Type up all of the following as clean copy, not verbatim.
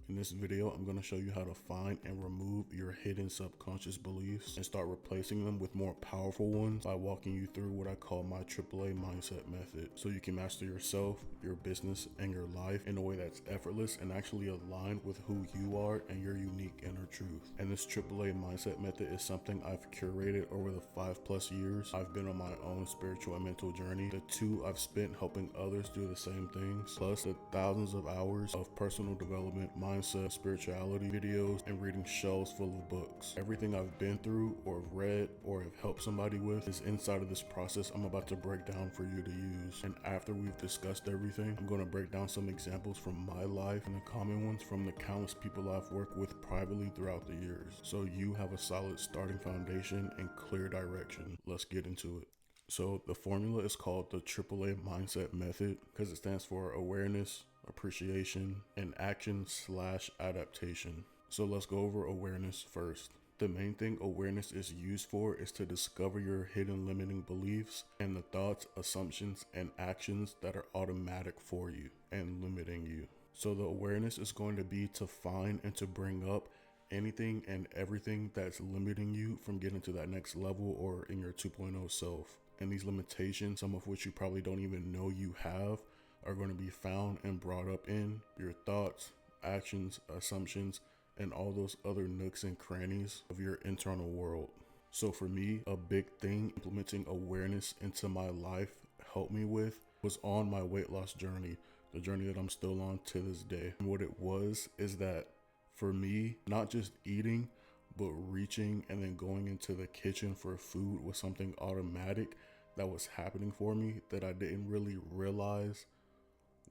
In this video, I'm going to show you how to find and remove your hidden subconscious beliefs and start replacing them with more powerful ones by walking you through what I call my AAA mindset method, so you can master yourself, your business, and your life in a way that's effortless and actually aligned with who you are and your unique inner truth. And this AAA mindset method is something I've curated over the 5+ years I've been on my own spiritual and mental journey, the 2 I've spent helping others do the same things, plus the thousands of hours of personal development, mindset, spirituality videos, and reading shelves full of books. Everything I've been through or read or have helped somebody with is inside of this process I'm about to break down for you to use. And after we've discussed everything, I'm going to break down some examples from my life and the common ones from the countless people I've worked with privately throughout the years, so you have a solid starting foundation and clear direction. Let's get into it. So the formula is called the AAA mindset method because it stands for awareness, appreciation, and action/adaptation. So let's go over awareness first. The main thing awareness is used for is to discover your hidden limiting beliefs and the thoughts, assumptions, and actions that are automatic for you and limiting you. So the awareness is going to be to find and to bring up anything and everything that's limiting you from getting to that next level or in your 2.0 self. And these limitations, some of which you probably don't even know you have, are going to be found and brought up in your thoughts, actions, assumptions, and all those other nooks and crannies of your internal world. So for me, a big thing implementing awareness into my life helped me with was on my weight loss journey, the journey that I'm still on to this day. And what it was is that for me, not just eating, but reaching and then going into the kitchen for food was something automatic that was happening for me that I didn't really realize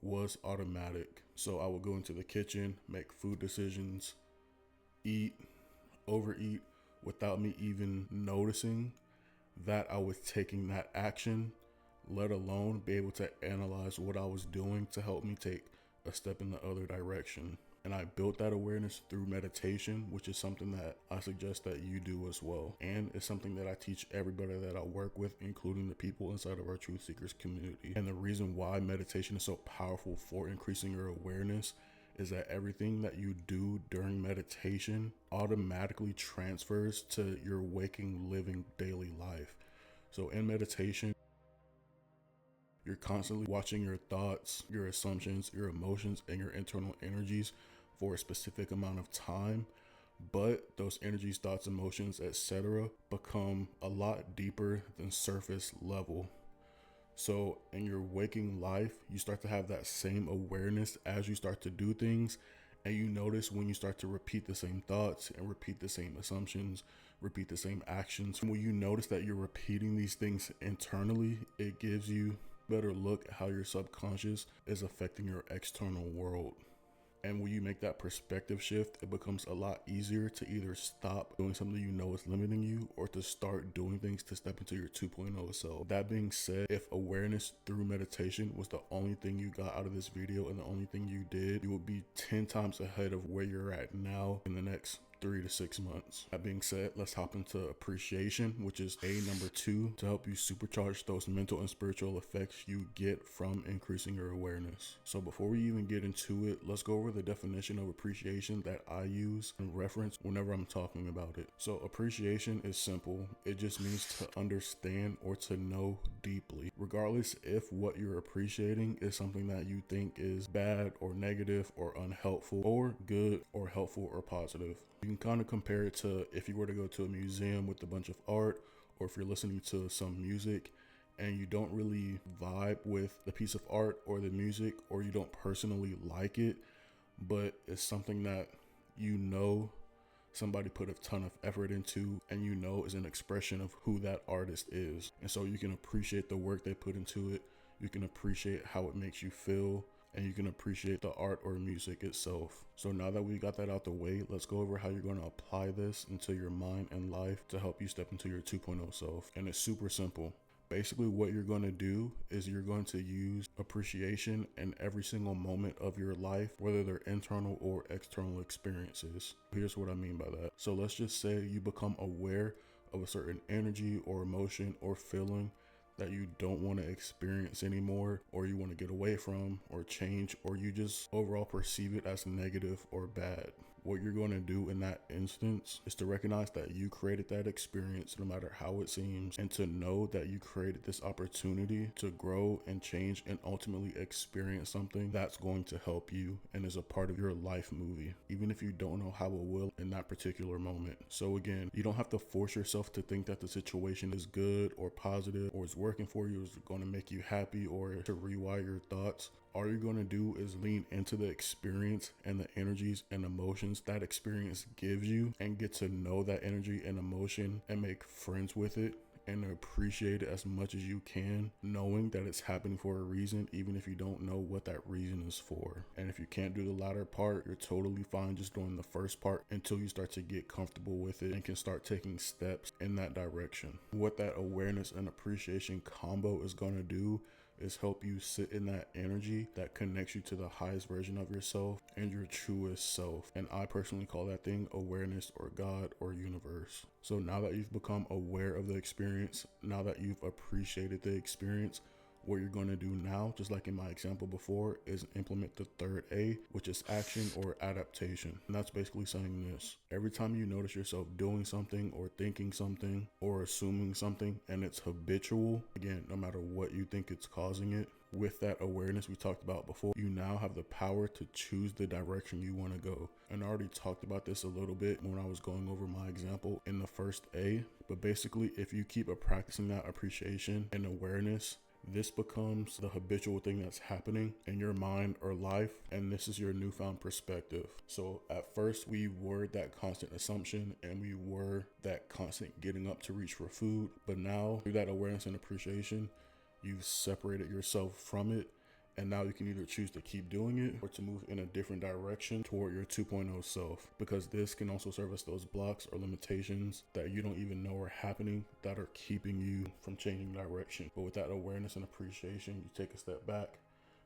was automatic. So I would go into the kitchen, make food decisions, eat, overeat without me even noticing that I was taking that action, let alone be able to analyze what I was doing to help me take a step in the other direction. And I built that awareness through meditation, which is something that I suggest that you do as well. And it's something that I teach everybody that I work with, including the people inside of our Truth Seekers community. And the reason why meditation is so powerful for increasing your awareness is that everything that you do during meditation automatically transfers to your waking, living daily life. So in meditation, you're constantly watching your thoughts, your assumptions, your emotions, and your internal energies for a specific amount of time. But those energies, thoughts, emotions, etc. become a lot deeper than surface level. So in your waking life, you start to have that same awareness as you start to do things. And you notice when you start to repeat the same thoughts and repeat the same assumptions, repeat the same actions. When you notice that you're repeating these things internally, it gives you better look at how your subconscious is affecting your external world. And when you make that perspective shift, it becomes a lot easier to either stop doing something you know is limiting you or to start doing things to step into your 2.0 self. That being said, if awareness through meditation was the only thing you got out of this video and the only thing you did, you would be 10 times ahead of where you're at now in the next 3 to 6 months. That being said, let's hop into appreciation, which is number 2 to help you supercharge those mental and spiritual effects you get from increasing your awareness. So before we even get into it, let's go over the definition of appreciation that I use and reference whenever I'm talking about it. So appreciation is simple. It just means to understand or to know deeply, regardless if what you're appreciating is something that you think is bad or negative or unhelpful or good or helpful or positive. You can kind of compare it to if you were to go to a museum with a bunch of art, or if you're listening to some music and you don't really vibe with the piece of art or the music, or you don't personally like it, but it's something that you know somebody put a ton of effort into and you know is an expression of who that artist is. And so you can appreciate the work they put into it, you can appreciate how it makes you feel, and you can appreciate the art or music itself. So now that we got that out the way, let's go over how you're going to apply this into your mind and life to help you step into your 2.0 self. And it's super simple. Basically, what you're going to do is you're going to use appreciation in every single moment of your life, whether they're internal or external experiences. Here's what I mean by that. So let's just say you become aware of a certain energy or emotion or feeling that you don't want to experience anymore, or you want to get away from or change, or you just overall perceive it as negative or bad. What you're going to do in that instance is to recognize that you created that experience, no matter how it seems, and to know that you created this opportunity to grow and change and ultimately experience something that's going to help you and is a part of your life movie, even if you don't know how it will in that particular moment. So again, you don't have to force yourself to think that the situation is good or positive or is working for you, is going to make you happy, or to rewire your thoughts. All you're going to do is lean into the experience and the energies and emotions that experience gives you, and get to know that energy and emotion and make friends with it and appreciate it as much as you can, knowing that it's happening for a reason, even if you don't know what that reason is for. And if you can't do the latter part, you're totally fine just doing the first part until you start to get comfortable with it and can start taking steps in that direction. What that awareness and appreciation combo is going to do is help you sit in that energy that connects you to the highest version of yourself and your truest self. And I personally call that thing awareness, or God, or universe. So now that you've become aware of the experience, now that you've appreciated the experience, what you're going to do now, just like in my example before, is implement the third A, which is action or adaptation. And that's basically saying this: every time you notice yourself doing something or thinking something or assuming something and it's habitual, again, no matter what you think it's causing it, with that awareness we talked about before, you now have the power to choose the direction you want to go. And I already talked about this a little bit when I was going over my example in the first A, but basically if you keep practicing that appreciation and awareness, this becomes the habitual thing that's happening in your mind or life, and this is your newfound perspective. So at first we were that constant assumption and we were that constant getting up to reach for food, but now through that awareness and appreciation, you've separated yourself from it, and now you can either choose to keep doing it or to move in a different direction toward your 2.0 self, because this can also serve as those blocks or limitations that you don't even know are happening that are keeping you from changing direction. But with that awareness and appreciation, you take a step back,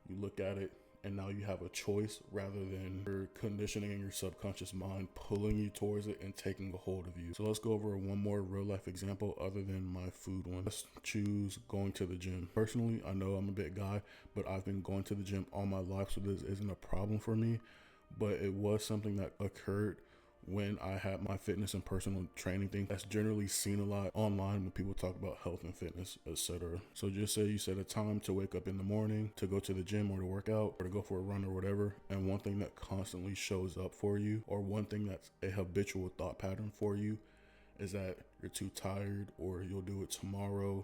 you look at it, and now you have a choice rather than your conditioning and your subconscious mind pulling you towards it and taking a hold of you. So let's go over one more real life example other than my food one. Let's choose going to the gym. Personally, I know I'm a big guy, but I've been going to the gym all my life, so this isn't a problem for me. But it was something that occurred when I had my fitness and personal training thing. That's generally seen a lot online when people talk about health and fitness, etc. So just say you set a time to wake up in the morning to go to the gym or to work out or to go for a run or whatever, and one thing that constantly shows up for you, or one thing that's a habitual thought pattern for you, is that you're too tired, or you'll do it tomorrow,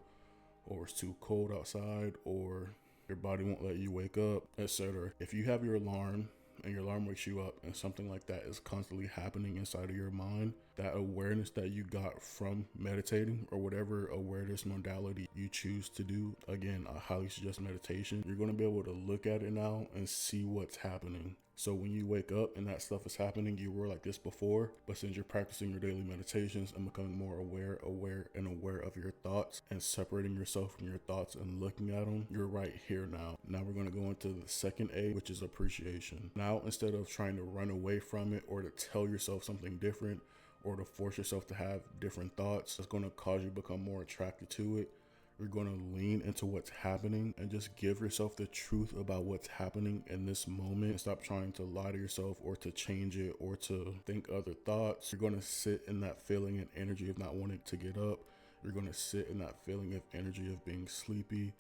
or it's too cold outside, or your body won't let you wake up, etc. If you have your alarm and your alarm wakes you up and something like that is constantly happening inside of your mind, that awareness that you got from meditating or whatever awareness modality you choose to do, again, I highly suggest meditation, you're going to be able to look at it now and see what's happening. So when you wake up and that stuff is happening, you were like this before, but since you're practicing your daily meditations and becoming more aware of your thoughts and separating yourself from your thoughts and looking at them, you're right here now. Now we're going to go into the second A, which is appreciation. Now, instead of trying to run away from it or to tell yourself something different or to force yourself to have different thoughts that's going to cause you to become more attracted to it, you're going to lean into what's happening and just give yourself the truth about what's happening in this moment, and stop trying to lie to yourself or to change it or to think other thoughts. You're going to sit in that feeling and energy of not wanting to get up. You're going to sit in that feeling of energy of being sleepy.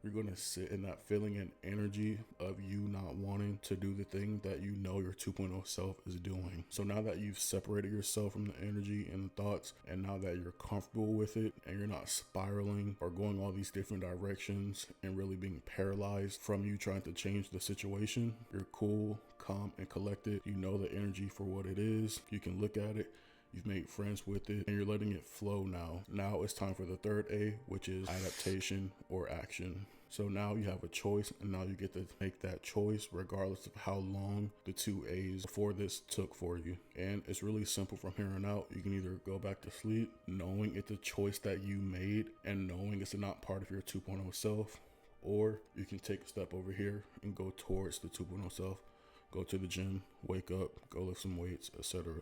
You're going to sit in that feeling and energy of you not wanting to do the thing that you know your 2.0 self is doing. So now that you've separated yourself from the energy and the thoughts, and now that you're comfortable with it and you're not spiraling or going all these different directions and really being paralyzed from you trying to change the situation, you're cool, calm, and collected. You know the energy for what it is. You can look at it. You've made friends with it and you're letting it flow now. Now it's time for the third A, which is adaptation or action. So now you have a choice, and now you get to make that choice regardless of how long the two A's before this took for you. And it's really simple from here on out. You can either go back to sleep knowing it's a choice that you made and knowing it's not part of your 2.0 self, or you can take a step over here and go towards the 2.0 self. Go to the gym, wake up, go lift some weights, etc.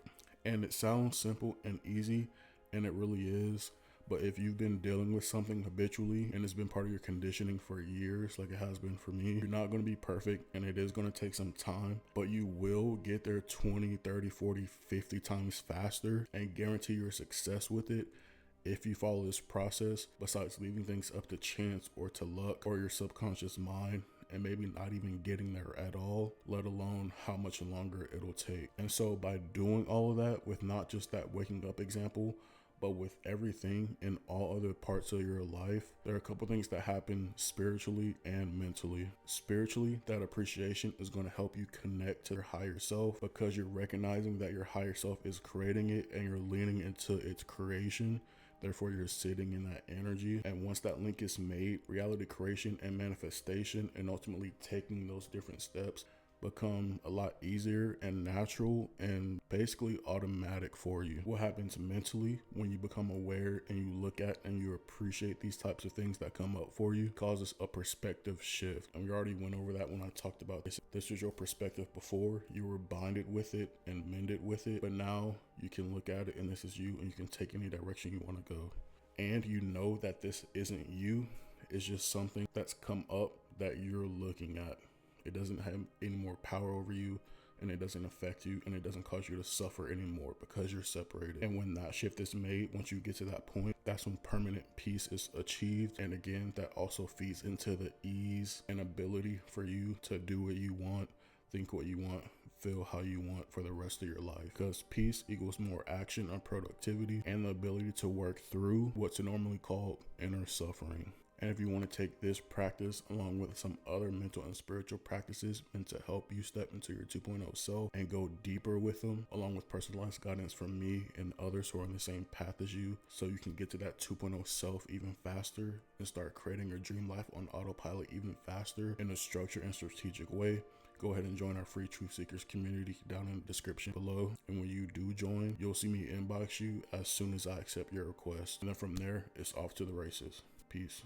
And it sounds simple and easy, and it really is, But if you've been dealing with something habitually and it's been part of your conditioning for years, like it has been for me, you're not going to be perfect, and it is going to take some time, but you will get there 20, 30, 40, 50 times faster, and guarantee your success with it if you follow this process, besides leaving things up to chance or to luck or your subconscious mind, and maybe not even getting there at all, let alone how much longer it'll take. And so by doing all of that, with not just that waking up example, but with everything in all other parts of your life, there are a couple things that happen spiritually and mentally. Spiritually, that appreciation is going to help you connect to your higher self, because you're recognizing that your higher self is creating it and you're leaning into its creation. Therefore, you're sitting in that energy. And once that link is made, reality creation and manifestation, and ultimately taking those different steps, become a lot easier and natural and basically automatic for you. What happens mentally when you become aware and you look at and you appreciate these types of things that come up for you causes a perspective shift. And we already went over that when I talked about this. This was your perspective before. You were binded with it and mended with it, but now you can look at it and this is you, and you can take any direction you want to go. And you know that this isn't you. It's just something that's come up that you're looking at. It doesn't have any more power over you, and it doesn't affect you, and it doesn't cause you to suffer anymore because you're separated. And when that shift is made, once you get to that point, that's when permanent peace is achieved. And again, that also feeds into the ease and ability for you to do what you want, think what you want, feel how you want for the rest of your life. Because peace equals more action and productivity and the ability to work through what's normally called inner suffering. And if you want to take this practice along with some other mental and spiritual practices and to help you step into your 2.0 self and go deeper with them, along with personalized guidance from me and others who are on the same path as you, so you can get to that 2.0 self even faster and start creating your dream life on autopilot even faster in a structured and strategic way, go ahead and join our free Truth Seekers community down in the description below. And when you do join, you'll see me inbox you as soon as I accept your request. And then from there, it's off to the races. Peace.